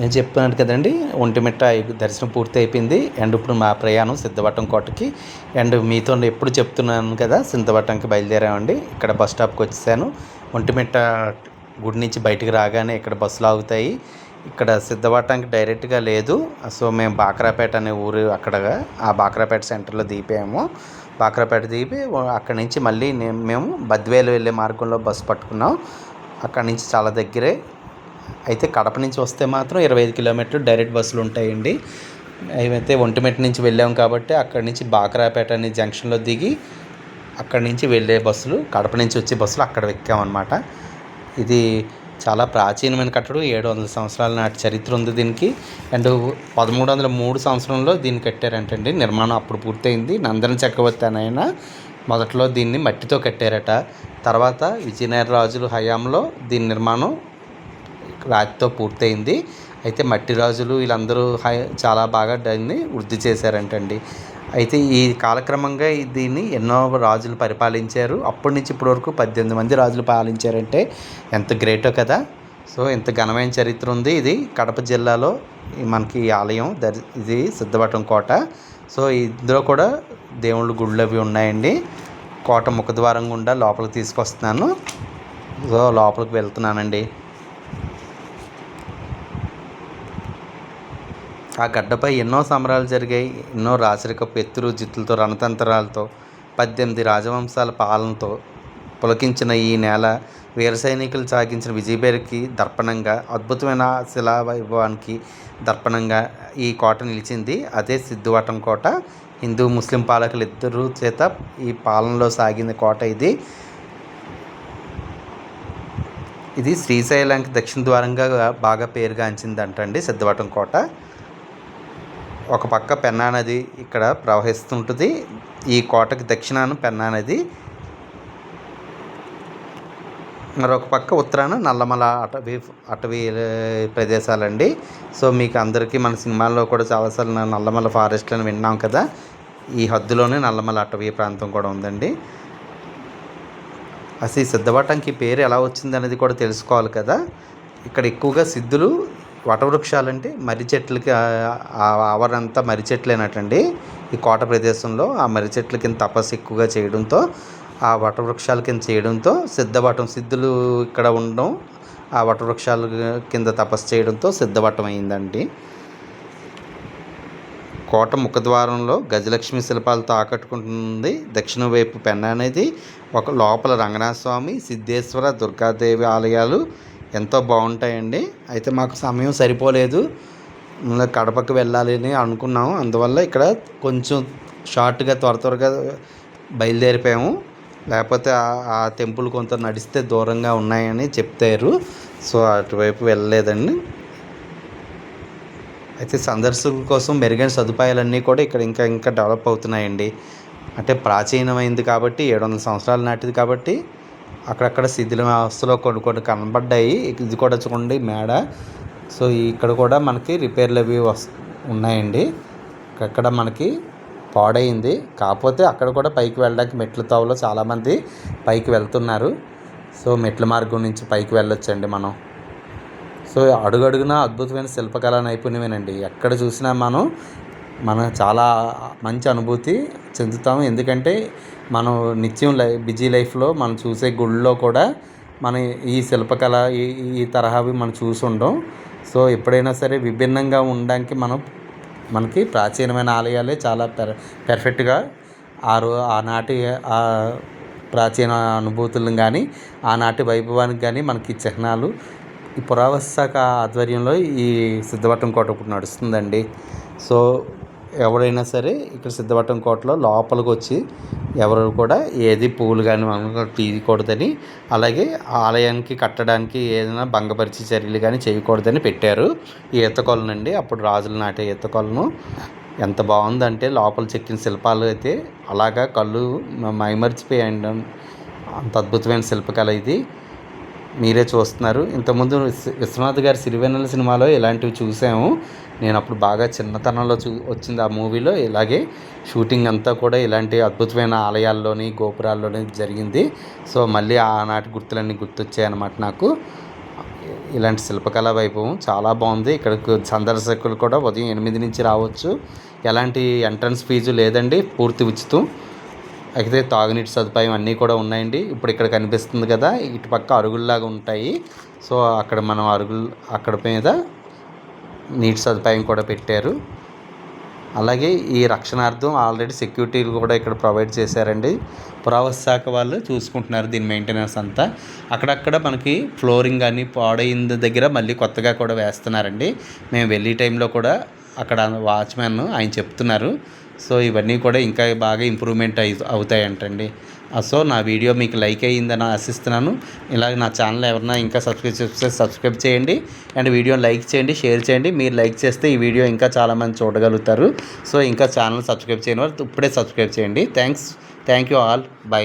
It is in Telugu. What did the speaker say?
నేను చెప్తున్నాను కదండి, ఒంటిమిట్ట దర్శనం పూర్తి అయిపోయింది. అండ్ ఇప్పుడు మా ప్రయాణం సిద్ధవటం కోటకి. అండ్ మీతో ఎప్పుడు చెప్తున్నాను కదా, సిద్ధవటంకి బయలుదేరామండి. ఇక్కడ బస్ స్టాప్కి వచ్చేసాను. ఒంటిమిట్ట గుడి నుంచి బయటికి రాగానే ఇక్కడ బస్సులు ఆగుతాయి. ఇక్కడ సిద్ధవటానికి డైరెక్ట్గా లేదు. సో మేము బాక్రాపేట అనే ఊరు అక్కడ ఆ బాక్రాపేట సెంటర్లో దిగిపోయాము. బాక్రాపేట దిగి అక్కడి నుంచి మళ్ళీ మేము బద్వేలు వెళ్ళే మార్గంలో బస్సు పట్టుకున్నాం. అక్కడి నుంచి చాలా దగ్గరే. అయితే కడప నుంచి వస్తే మాత్రం 25 కిలోమీటర్లు డైరెక్ట్ బస్సులు ఉంటాయండి. అయితే ఒంటిమిట్ట నుంచి వెళ్ళాము కాబట్టి అక్కడి నుంచి బాక్రాపేట అనే జంక్షన్లో దిగి అక్కడి నుంచి వెళ్ళే బస్సులు, కడప నుంచి వచ్చే బస్సులు అక్కడ ఎక్కామన్నమాట. ఇది చాలా ప్రాచీనమైన కట్టడం. 700 సంవత్సరాల నాటి చరిత్ర ఉంది దీనికి. అండ్ 1303 సంవత్సరంలో దీన్ని కట్టారంటండి. నిర్మాణం అప్పుడు పూర్తయింది. నందన చక్రవర్తి అని ఆయన మొదట్లో దీన్ని మట్టితో కట్టారట. తర్వాత విజయనగర రాజుల హయాంలో దీని నిర్మాణం రాతితో పూర్తయింది. అయితే మట్టి రాజులు వీళ్ళందరూ చాలా బాగా దాన్ని వృద్ధి చేశారంటండి. అయితే ఈ కాలక్రమంగా దీన్ని ఎన్నో రాజులు పరిపాలించారు. అప్పటి నుంచి ఇప్పటి వరకు 18 మంది రాజులు పాలించారంటే ఎంత గ్రేటో కదా. సో ఇంత ఘనమైన చరిత్ర ఉంది. ఇది కడప జిల్లాలో మనకి ఈ ఆలయం ఇది సిద్ధవటం కోట. సో ఇందులో కూడా దేవుళ్ళ గుళ్ళు అవి ఉన్నాయండి. కోట ముఖద్వారం గుండా లోపలికి తీసుకొస్తున్నాను. సో లోపలికి వెళ్తున్నానండి. ఆ గడ్డపై ఎన్నో సమరాలు జరిగాయి. ఎన్నో రాచరికపు ఎత్తులు జిత్తులతో, రణతంత్రాలతో, 18 రాజవంశాల పాలనతో పులకించిన ఈ నేల వీర సైనికులు సాగించిన విజయపేరికి దర్పణంగా, అద్భుతమైన శిలా వైభవానికి దర్పణంగా ఈ కోట నిలిచింది. అదే సిద్ధవటం కోట. హిందూ ముస్లిం పాలకులు ఇద్దరు చేత ఈ పాలనలో సాగిన కోట ఇది. ఇది శ్రీశైలానికి దక్షిణ ద్వారంగా బాగా పేరుగాంచిందంటండి సిద్ధవటం కోట. ఒక పక్క పెన్నా నది ఇక్కడ ప్రవహిస్తుంటుంది. ఈ కోటకి దక్షిణాన పెన్నా నది, మరొక పక్క ఉత్తరాన నల్లమల అటవీ ప్రదేశాలండి. సో మీకు అందరికీ మన సినిమాల్లో కూడా చాలాసార్లు నల్లమల ఫారెస్ట్ అని విన్నాం కదా. ఈ హద్దులోనే నల్లమల అటవీ ప్రాంతం కూడా ఉందండి. అసలు ఈ సిద్ధవటంకి పేరు ఎలా వచ్చింది అనేది కూడా తెలుసుకోవాలి కదా. ఇక్కడ ఎక్కువగా సిద్ధులు, వటవృక్షాలంటే మర్రి చెట్లకి ఆవరణంతా మర్రి చెట్లేనటండి. ఈ కోట ప్రదేశంలో ఆ మర్రి చెట్ల కింద తపస్సు ఎక్కువగా చేయడంతో, ఆ వటవృక్షాల కింద చేయడంతో సిద్ధవటం, సిద్ధులు ఇక్కడ ఉండడం, ఆ వటవృక్షాల కింద తపస్సు చేయడంతో సిద్ధవటం అయిందండి. కోట ముఖద్వారంలో గజలక్ష్మి శిల్పాలతో ఆకట్టుకుంటుంది. దక్షిణ వైపు పెన్నా అనేది, ఒక లోపల రంగనాథ స్వామి, సిద్ధేశ్వర, దుర్గాదేవి ఆలయాలు ఎంతో బాగుంటాయండి. అయితే మాకు సమయం సరిపోలేదు, కడపకి వెళ్ళాలని అనుకున్నాము. అందువల్ల ఇక్కడ కొంచెం షార్ట్గా త్వరగా బయలుదేరిపోయాము. లేకపోతే ఆ టెంపుల్ కొంత నడిస్తే దూరంగా ఉన్నాయని చెప్తారు. సో అటువైపు వెళ్ళలేదండి. అయితే సందర్శకుల కోసం మెరుగైన సదుపాయాలన్నీ కూడా ఇక్కడ ఇంకా డెవలప్ అవుతున్నాయండి. అంటే ప్రాచీనమైంది కాబట్టి, 700 సంవత్సరాల నాటిది కాబట్టి అక్కడక్కడ శిథిలావస్థలో కొన్ని కనబడ్డాయి. ఇది కూడా చూడండి మేడ. సో ఇక్కడ కూడా మనకి రిపేర్లు అవి ఉన్నాయండి. అక్కడ మనకి పాడైంది. కాకపోతే అక్కడ కూడా పైకి వెళ్ళడానికి మెట్ల తావులో చాలామంది పైకి వెళ్తున్నారు. సో మెట్ల మార్గం నుంచి పైకి వెళ్ళొచ్చండి మనం. సో అడుగడుగునా అద్భుతమైన శిల్పకళా నైపుణ్యమేనండి. ఎక్కడ చూసినా మనం చాలా మంచి అనుభూతి చెందుతాము. ఎందుకంటే మనం నిత్యం బిజీ లైఫ్లో మనం చూసే గుళ్ళో కూడా మనం ఈ శిల్పకళ ఈ తరహావి మనం చూసి ఉండం. సో ఎప్పుడైనా సరే విభిన్నంగా ఉండడానికి మనకి ప్రాచీనమైన ఆలయాలే చాలా పెర్ఫెక్ట్గా ఆనాటి ఆ ప్రాచీన అనుభూతులను కానీ, ఆనాటి వైభవానికి కానీ మనకి చిహ్నాలు. ఈ పురావస్తు శాఖ ఆధ్వర్యంలో ఈ సిద్ధవటం కోట ఇప్పుడు నడుస్తుందండి. సో ఎవరైనా సరే ఇక్కడ సిద్ధవటం కోటలో లోపలికి వచ్చి ఎవరు కూడా ఏది పువ్వులు కానీ మనం తీయకూడదని, అలాగే ఆలయానికి కట్టడానికి ఏదైనా భంగపరిచే చర్యలు కానీ చేయకూడదని పెట్టారు. ఈ ఈతకొలనండి, అప్పుడు రాజుల నాటి ఈతకొలను. ఎంత బాగుందంటే లోపల చెక్కిన శిల్పాలు అయితే అలాగా కళ్ళు మైమరిచిపోయాయండి. అంత అద్భుతమైన శిల్పకళ ఇది. మీరే చూస్తున్నారు. ఇంతకుముందు విశ్వనాథ్ గారి సిరివెన్నెల సినిమాలో ఇలాంటివి చూసాము. నేను అప్పుడు బాగా చిన్నతనంలో వచ్చింది ఆ మూవీలో. ఇలాగే షూటింగ్ అంతా కూడా ఇలాంటి అద్భుతమైన ఆలయాల్లోని, గోపురాల్లోని జరిగింది. సో మళ్ళీ ఆనాటి గుర్తులన్నీ గుర్తొచ్చాయన్నమాట నాకు. ఇలాంటి శిల్పకళా వైభవం చాలా బాగుంది. ఇక్కడికి సందర్శకులు కూడా ఉదయం 8 నుంచి రావచ్చు. ఎలాంటి ఎంట్రన్స్ ఫీజు లేదండి, పూర్తి ఉచితం. అయితే తాగునీటి సదుపాయం అన్నీ కూడా ఉన్నాయండి. ఇప్పుడు ఇక్కడ కనిపిస్తుంది కదా, ఇటుపక్క అరుగుల్లాగా ఉంటాయి. సో అక్కడ మనం అక్కడ మీద నీటి సదుపాయం కూడా పెట్టారు. అలాగే ఈ రక్షణార్థం ఆల్రెడీ సెక్యూరిటీలు కూడా ఇక్కడ ప్రొవైడ్ చేశారండి. పురావస్తు శాఖ వాళ్ళు చూసుకుంటున్నారు దీని మెయింటెనెన్స్ అంతా. అక్కడక్కడ మనకి ఫ్లోరింగ్ కానీ పాడైన దగ్గర మళ్ళీ కొత్తగా కూడా వేస్తున్నారండి. మేము వెళ్ళే టైంలో కూడా అక్కడ వాచ్మెన్ ఆయన చెప్తున్నారు. సో ఇవన్నీ కూడా ఇంకా బాగా ఇంప్రూవ్మెంట్ అవుతాయంటండి. సో నా వీడియో మీకు లైక్ అయ్యిందని ఆశిస్తున్నాను. ఇలాగ నా ఛానల్ ఎవరైనా ఇంకా సబ్స్క్రైబ్ చేయండి అండ్ వీడియోని లైక్ చేయండి, షేర్ చేయండి. మీరు లైక్ చేస్తే ఈ వీడియో ఇంకా చాలామంది చూడగలుగుతారు. సో ఇంకా ఛానల్ సబ్స్క్రైబ్ చేయని వారు ఇప్పుడే సబ్స్క్రైబ్ చేయండి. Thank you all. బై.